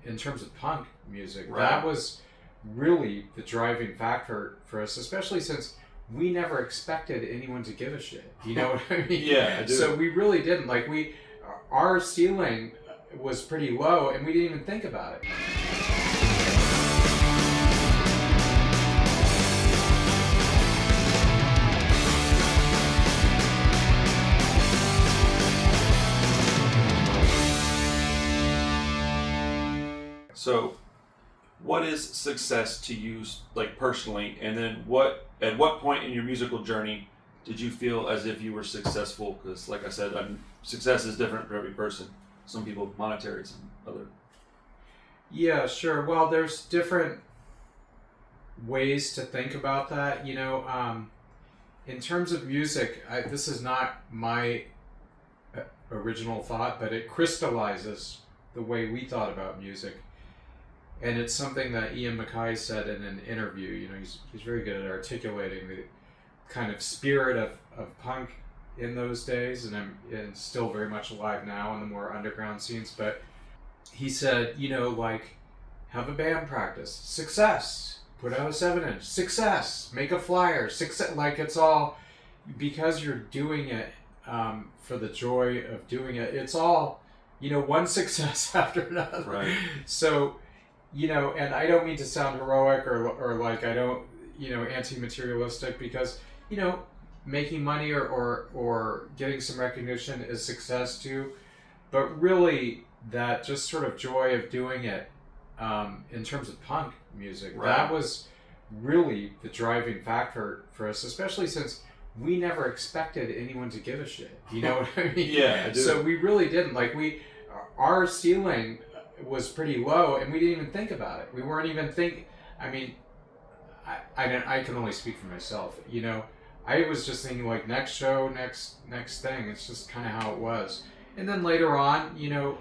in terms of punk music, Right. that was really the driving factor for us, especially since we never expected anyone to give a shit. You know what I mean? Yeah, I do. So we really didn't. Like, our ceiling was pretty low, and we didn't even think about it. So, what is success to you, like personally, and then at what point in your musical journey did you feel as if you were successful? Because, like I said, success is different for every person. Some people monetary, some other. Yeah, sure. Well, there's different ways to think about that. You know, in terms of music, this is not my original thought, but it crystallizes the way we thought about music. And it's something that Ian MacKaye said in an interview. You know, he's very good at articulating the kind of spirit of punk in those days, and still very much alive now in the more underground scenes. But he said, you know, like, have a band practice, success, put out a 7-inch, success, make a flyer, success. Like, it's all because you're doing it for the joy of doing it. It's all, you know, one success after another. Right. So, you know, and I don't mean to sound heroic or like I don't, you know, anti-materialistic, because, you know, making money or getting some recognition is success too. But really, that just sort of joy of doing it in terms of punk music, Right. that was really the driving factor for us, especially since we never expected anyone to give a shit. You know what I mean? Yeah, I do. So we really didn't. Like, our ceiling was pretty low, and we didn't even think about it. We weren't even I mean, I can only speak for myself. You know, I was just thinking, like, next show, next thing. It's just kind of how it was. And then later on, you know,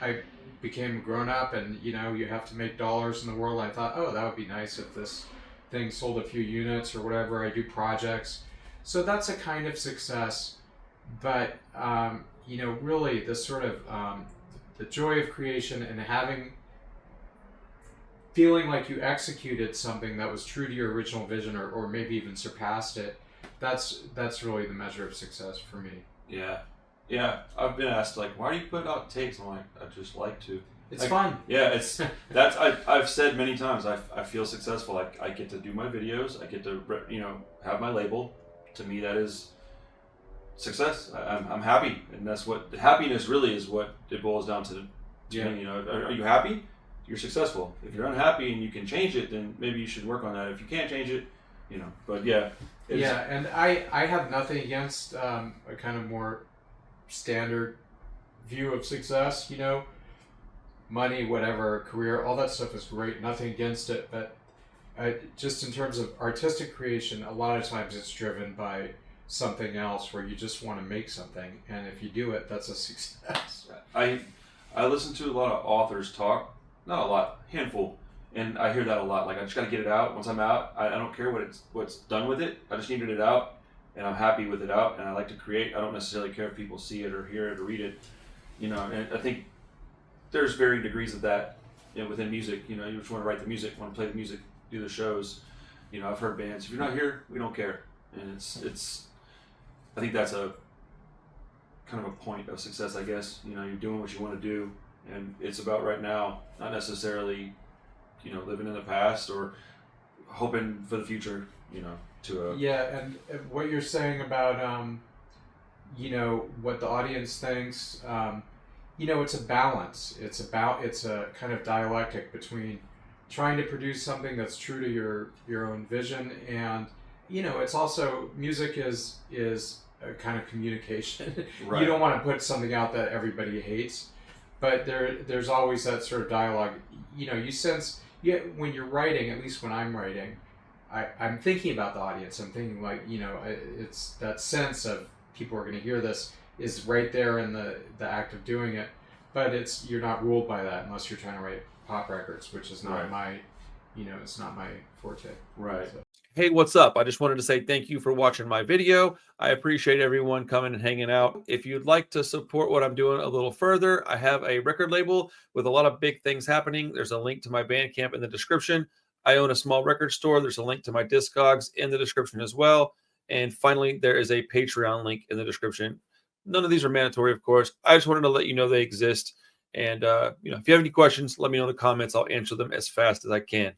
I became a grown up, and, you know, you have to make dollars in the world. I thought, oh, that would be nice if this thing sold a few units or whatever. I do projects, so that's a kind of success. But you know, really, the sort of the joy of creation and feeling like you executed something that was true to your original vision, or maybe even surpassed it. That's really the measure of success for me. Yeah. I've been asked, like, why do you put out tapes? I'm like, I just like to. It's fun. Yeah, I've said many times, I feel successful. I get to do my videos. I get to, you know, have my label. To me, that is success. I'm happy, and that's what happiness really is. What it boils down to Yeah. me. You know, are you happy? You're successful. If you're unhappy and you can change it, then maybe you should work on that. If you can't change it, you know. But yeah. Yeah, and I have nothing against a kind of more standard view of success. You know, money, whatever, career, all that stuff is great. Nothing against it, but just in terms of artistic creation, a lot of times it's driven by something else where you just want to make something, and if you do it, that's a success. I listen to a lot of authors talk, not a lot, handful, and I hear that a lot. Like, I just got to get it out. Once I'm out, I don't care what's done with it. I just needed it out, and I'm happy with it out, and I like to create. I don't necessarily care if people see it or hear it or read it, you know. And I think there's varying degrees of that, you know, within music. You know, you just want to write the music, want to play the music, do the shows. You know, I've heard bands, if you're not here, we don't care, and it's. I think that's a kind of a point of success, I guess. You know, you're doing what you want to do, and it's about right now, not necessarily, you know, living in the past or hoping for the future, you know, Yeah, and what you're saying about, you know, what the audience thinks, you know, it's a balance. It's a kind of dialectic between trying to produce something that's true to your own vision, and, you know, it's also, music is a kind of communication. Right. You don't want to put something out that everybody hates, but there's always that sort of dialogue. You know, you sense, when you're writing, at least when I'm writing, I'm thinking about the audience. I'm thinking, like, you know, it's that sense of people are going to hear this is right there in the act of doing it, but you're not ruled by that unless you're trying to write pop records, which is not Right. my it's not my forte. Right. So. Hey, what's up? I just wanted to say thank you for watching my video. I appreciate everyone coming and hanging out. If you'd like to support what I'm doing a little further, I have a record label with a lot of big things happening. There's a link to my Bandcamp in the description. I own a small record store. There's a link to my Discogs in the description as well. And finally, there is a Patreon link in the description. None of these are mandatory, of course. I just wanted to let you know they exist. And, if you have any questions, let me know in the comments. I'll answer them as fast as I can.